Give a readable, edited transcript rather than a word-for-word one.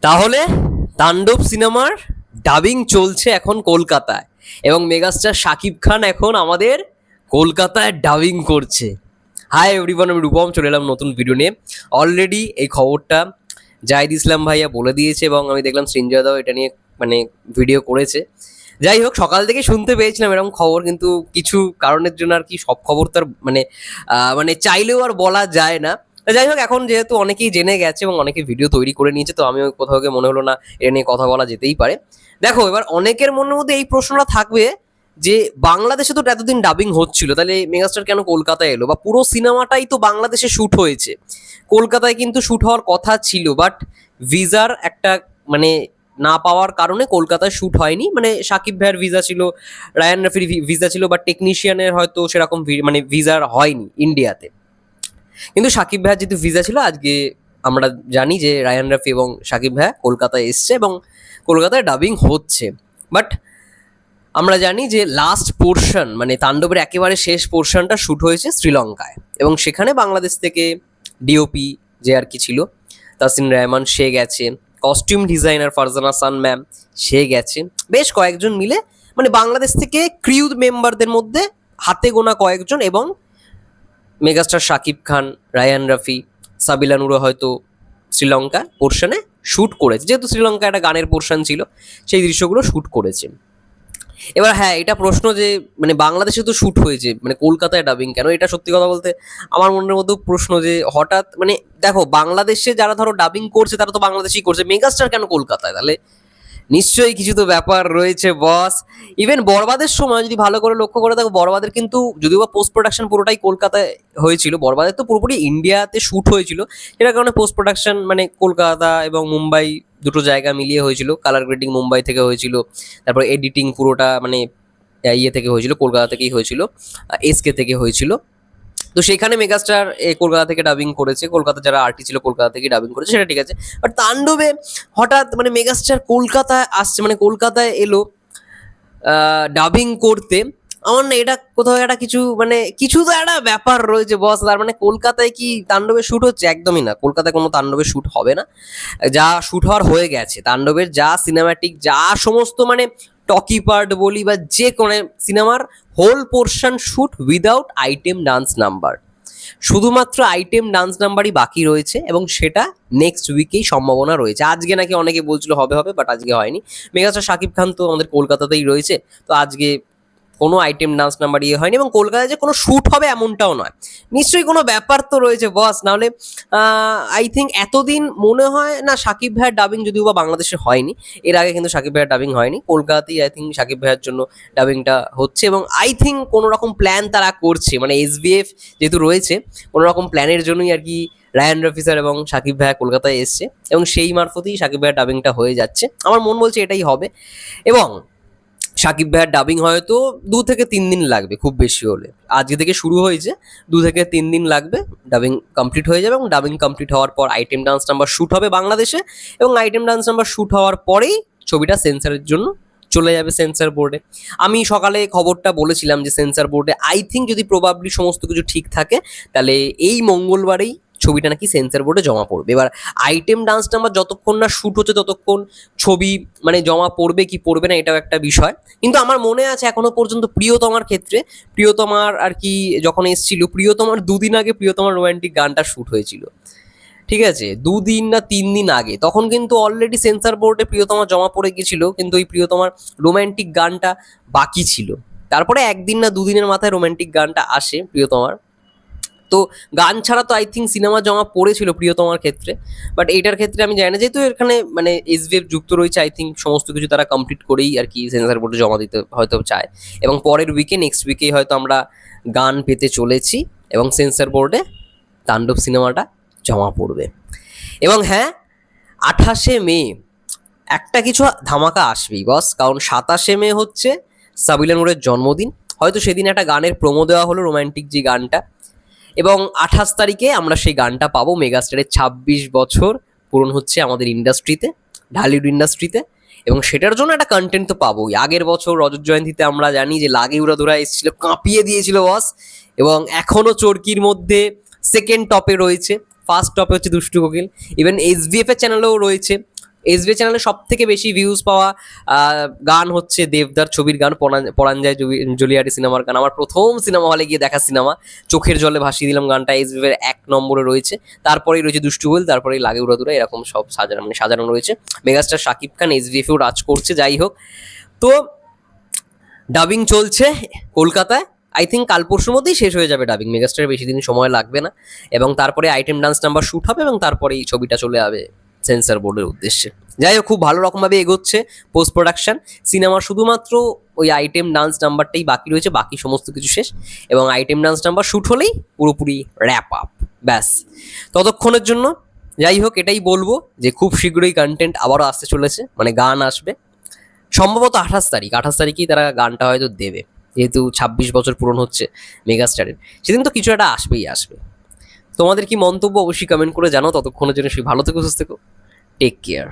তাহলে তাণ্ডব সিনেমার ডাবিং চলছে এখন কলকাতায়, এবং মেগাস্টার শাকিব খান এখন আমাদের কলকাতায় ডাবিং করছে। হাই এভরিওয়ান, আমি রূপম চলে এলাম নতুন ভিডিও নিয়ে। অলরেডি এই খবরটা জাহিদ ইসলাম ভাইয়া বলে দিয়েছে, এবং আমি দেখলাম সৃঞ্জয়দাও এটা নিয়ে মানে ভিডিও করেছে। যাই হোক, সকাল থেকে শুনতে পেয়েছিলাম এরকম খবর, কিন্তু কিছু কারণের জন্য আর কি সব খবর তো আর মানে চাইলেও আর বলা যায় না। যাই হোক, এখন যেহেতু অনেকেই জেনে গেছে এবং অনেকে ভিডিও তৈরি করে নিয়েছে, তো আমিও কোথাও গিয়ে মনে হলো না এটা নিয়ে কথা বলা যেতেই পারে। দেখো, এবার অনেকের মনের মধ্যে এই প্রশ্নটা থাকবে যে বাংলাদেশে তো এতদিন ডাবিং হচ্ছিল, তাহলে মেগাস্টার কেন কলকাতায় এলো, বা পুরো সিনেমাটাই তো বাংলাদেশে শুট হয়েছে, কলকাতায় কিন্তু শুট হওয়ার কথা ছিল, বাট ভিসার একটা মানে না পাওয়ার কারণে কলকাতায় শুট হয়নি। মানে সাকিব ভাইয়ের ভিসা ছিল, রায়ান রাফির ভিসা ছিল, বাট টেকনিশিয়ানের হয়তো সেরকম মানে ভিসার হয়নি ইন্ডিয়াতে। কিন্তু সাকিব ভাইয়ের যেহেতু ভিসা ছিল, আজকে আমরা জানি যে রায়ান রাফি এবং সাকিব ভাইয়া কলকাতায় এসছে এবং কলকাতায় ডাবিং হচ্ছে। বাট আমরা জানি যে লাস্ট পোর্শন মানে তাণ্ডবের একেবারে শেষ পোর্শনটা শ্যুট হয়েছে শ্রীলঙ্কায়, এবং সেখানে বাংলাদেশ থেকে ডিওপি যে আর কি ছিল তাসিন রহমান সে গেছে, কস্টিউম ডিজাইনার ফারজানা সান ম্যাম সে গেছে, বেশ কয়েকজন মিলে মানে বাংলাদেশ থেকে ক্রিউ মেম্বারদের মধ্যে হাতে গোনা কয়েকজন, এবং মেগাস্টার শাকিব খান, রায়ান রাফি, সাবিলা নুরও হয়তো শ্রীলঙ্কা পোর্শনে শ্যুট করেছে, যেহেতু শ্রীলঙ্কা একটা গানের পোর্শন ছিল, সেই দৃশ্যগুলো শ্যুট করেছে। এবার হ্যাঁ, এটা প্রশ্ন যে মানে বাংলাদেশে তো শ্যুট হয়েছে, মানে কলকাতায় ডাবিং কেন? এটা সত্যি কথা বলতে আমার মনের মধ্যেও প্রশ্ন যে হঠাৎ মানে দেখো, বাংলাদেশে যারা ধরো ডাবিং করছে তারা তো বাংলাদেশেই করছে, মেগাস্টার কেন কলকাতায়? তাহলে নিশ্চয়ই কিছু তো ব্যাপার রয়েছে বস। ইভেন বরবাদের সময় যদি ভালো করে লক্ষ্য করে দেখো, বরবাদের কিন্তু যদিও বা পোস্ট প্রোডাকশন পুরোটাই কলকাতায় হয়েছিল, বরবাদের তো পুরোপুরি ইন্ডিয়াতে শ্যুট হয়েছিল, এটার কারণে পোস্ট প্রোডাকশন মানে কলকাতা এবং মুম্বাই দুটো জায়গা মিলিয়ে হয়েছিল। কালার গ্রেডিং মুম্বাই থেকে হয়েছিল, তারপর এডিটিং পুরোটা মানে ইয়ে থেকে হয়েছিল, কলকাতা থেকেই হয়েছিল, এসকে থেকে হয়েছিল। তো সেখানে মেগাস্টার কলকাতা থেকে ডাবিং করেছে, কলকাতা যারা আর্টি ছিল কলকাতা থেকে ডাবিং করেছে, সেটা ঠিক আছে। বাট তাণ্ডবে হঠাৎ মানে মেগাস্টার কলকাতায় আসছে, মানে কলকাতায় এলো ডাবিং করতে। আমার না এটা কোথাও একটা কিছু মানে কিছু তো একটা ব্যাপার রয়েছে বস। তার মানে কলকাতায় কি তাণ্ডবের শ্যুট হচ্ছে? একদমই না, কলকাতায় কোনো তাণ্ডবের শ্যুট হবে না। যা শ্যুট হওয়ার হয়ে গেছে, তাণ্ডবের যা সিনেম্যাটিক যা সমস্ত মানে টকি পার্ট বলি বা যে কোনো সিনেমার whole portion shoot without item dance number, শুধুমাত্র আইটেম ডান্স নাম্বারই বাকি রয়েছে, এবং সেটা নেক্সট উইকেই সম্ভাবনা রয়েছে। আজকে নাকি অনেকে বলছিল হবে হবে, বাট আজকে হয়নি। মেগাস্টার শাকিব খান তো আমাদের কলকাতাতেই রয়েছে, তো আজকে কোনো আইটেম ডান্স নাম্বার ইয়ে হয়নি, এবং কলকাতায় যে কোনো শ্যুট হবে এমনটাও নয়। নিশ্চয়ই কোনো ব্যাপার তো রয়েছে বস, নাহলে আই থিঙ্ক এতদিন মনে হয় না সাকিব ভাইয়ের ডাবিং যদিও বা বাংলাদেশে হয়নি, এর আগে কিন্তু সাকিব ভাইয়ের ডাবিং হয়নি, কলকাতাতেই আই থিঙ্ক সাকিব ভাইয়ের জন্য ডাবিংটা হচ্ছে, এবং আই থিঙ্ক কোনো রকম প্ল্যান তারা করছে, মানে এসবিএফ যেহেতু রয়েছে, কোনো রকম প্ল্যানের জন্যই আর কি রায়ান রফি স্যার এবং সাকিব ভাইয়া কলকাতায় এসছে, এবং সেই মারফতেই সাকিব ভাইয়ের ডাবিংটা হয়ে যাচ্ছে। আমার মন বলছে এটাই হবে, এবং সাকিব ভাইয়ের ডাবিং হয়তো 2 থেকে 3 দিন লাগবে খুব বেশি হলে। আজকে থেকে শুরু হয়েছে, 2 থেকে 3 দিন লাগবে, ডাবিং কমপ্লিট হয়ে যাবে, এবং ডাবিং কমপ্লিট হওয়ার পর আইটেম ডান্স নাম্বার শ্যুট হবে বাংলাদেশে, এবং আইটেম ডান্স নাম্বার শ্যুট হওয়ার পরেই ছবিটা সেন্সারের জন্য চলে যাবে সেন্সার বোর্ডে। আমি সকালে খবরটা বলেছিলাম যে সেন্সার বোর্ডে আই থিঙ্ক যদি প্রবাবলি সমস্ত কিছু ঠিক থাকে, তাহলে এই মঙ্গলবারেই ছবিটা নাকি সেন্সার বোর্ডে জমা পড়বে। এবার আইটেম ডান্স নাম্বার যতক্ষণ না শ্যুট হচ্ছে ততক্ষণ ছবি মানে জমা পড়বে কি পড়বে না এটাও একটা বিষয়। কিন্তু আমার মনে আছে এখনো পর্যন্ত প্রিয়তমার ক্ষেত্রে, প্রিয়তমার আর কি যখন এসছিল, প্রিয়তমার 2 দিন আগে প্রিয়তমার রোম্যান্টিক গানটা শ্যুট হয়েছিল, ঠিক আছে, 2 দিন না 3 দিন আগে, তখন কিন্তু অলরেডি সেন্সার বোর্ডে প্রিয়তমা জমা পড়ে গেছিল, কিন্তু ওই প্রিয়তমার রোম্যান্টিক গানটা বাকি ছিল। তারপরে 1 দিন না 2 দিনের মাথায় রোম্যান্টিক গানটা আসে প্রিয়তমার। তো গান ছাড়া তো আই থিঙ্ক সিনেমা জমা পড়েছিল প্রিয়তমার ক্ষেত্রে, বাট এইটার ক্ষেত্রে আমি জানি না, যেহেতু এখানে মানে এসবিএফ যুক্ত রয়েছে, আই থিঙ্ক সমস্ত কিছু তারা কমপ্লিট করেই আর কি সেন্সার বোর্ডে জমা দিতে হয়তো চায়, এবং পরের উইকে নেক্সট উইকেই হয়তো আমরা গান পেতে চলেছি, এবং সেন্সার বোর্ডে তাণ্ডব সিনেমাটা জমা পড়বে। এবং হ্যাঁ, 28শে মে একটা কিছু ধামাকা আসবেই বস, কারণ 27শে মে হচ্ছে সাবিলা নূরের জন্মদিন। হয়তো সেদিন একটা গানের প্রোমো দেওয়া হলো, রোম্যান্টিক যে গানটা, এবং 28 তারিখে আমরা সেই গানটা পাবো। মেগাস্টারের 26 বছর পূরণ হচ্ছে আমাদের ইন্ডাস্ট্রিতে, ঢালিউড ইন্ডাস্ট্রিতে, এবং সেটার জন্য একটা কন্টেন্ট তো পাবোই। আগের বছর রজত জয়ন্তীতে আমরা জানি যে লাগে উড়াধুরা এসেছিল, কাঁপিয়ে দিয়েছিল বস, এবং এখনও চরকির মধ্যে সেকেন্ড টপে রয়েছে, ফার্স্ট টপে হচ্ছে দুষ্টু কোকিল। ইভেন এসবিএফ এর চ্যানেলেও রয়েছে এসবি চ্যানেলে সব থেকে বেশি ভিউজ পাওয়া গান হচ্ছে দেবদার ছবির গান, পরাণ যায় জুলিয়ারি সিনেমার গান। আমার প্রথম সিনেমা হলে গিয়ে দেখা সিনেমা, চোখের জলে ভাসিয়ে দিলাম গানটা এসবি এর 1 নম্বরে রয়েছে। তারপরেই রয়েছে দুষ্টু গোল, তারপরেই লাগে উড়াদুরা, এরকম সব সাজানো রয়েছে। মেগাস্টার শাকিব খান এসবিএফেও রাজ করছে। যাই হোক, তো ডাবিং চলছে কলকাতায়। আই থিঙ্ক কাল পরশুর মধ্যেই শেষ হয়ে যাবে ডাবিং, মেগাস্টারের বেশি দিন সময় লাগবে না। এবং তারপরে আইটেম ডান্স নাম্বার শ্যুট হবে এবং তারপরে এই ছবিটা চলে যাবে সেন্সর বোর্ডের উদ্দেশ্যে। যাই হোক, খুব ভালো রকমভাবে এগোচ্ছে পোস্ট প্রোডাকশন। সিনেমার শুধুমাত্র ওই আইটেম ডান্স নাম্বারটাই বাকি রয়েছে, বাকি সমস্ত কিছু শেষ। এবং আইটেম ডান্স নাম্বার শ্যুট হলেই পুরোপুরি র্যাপ আপ, ব্যাস। ততক্ষণের জন্য যাই হোক, এটাই বলবো যে খুব শীঘ্রই কন্টেন্ট আবারও আসতে চলেছে, মানে গান আসবে সম্ভবত 28 তারিখেই তারা গানটা হয়তো দেবে, যেহেতু 26 বছর পূরণ হচ্ছে মেগাস্টারের। সেদিন তো কিছু একটা আসবে। তোমাদের কি মন্তব্য অবশ্যই কমেন্ট করে জানাও। ততক্ষণের জন্য সেই ভালো থেকো, সুস্থ থেকো, টেক কেয়ার।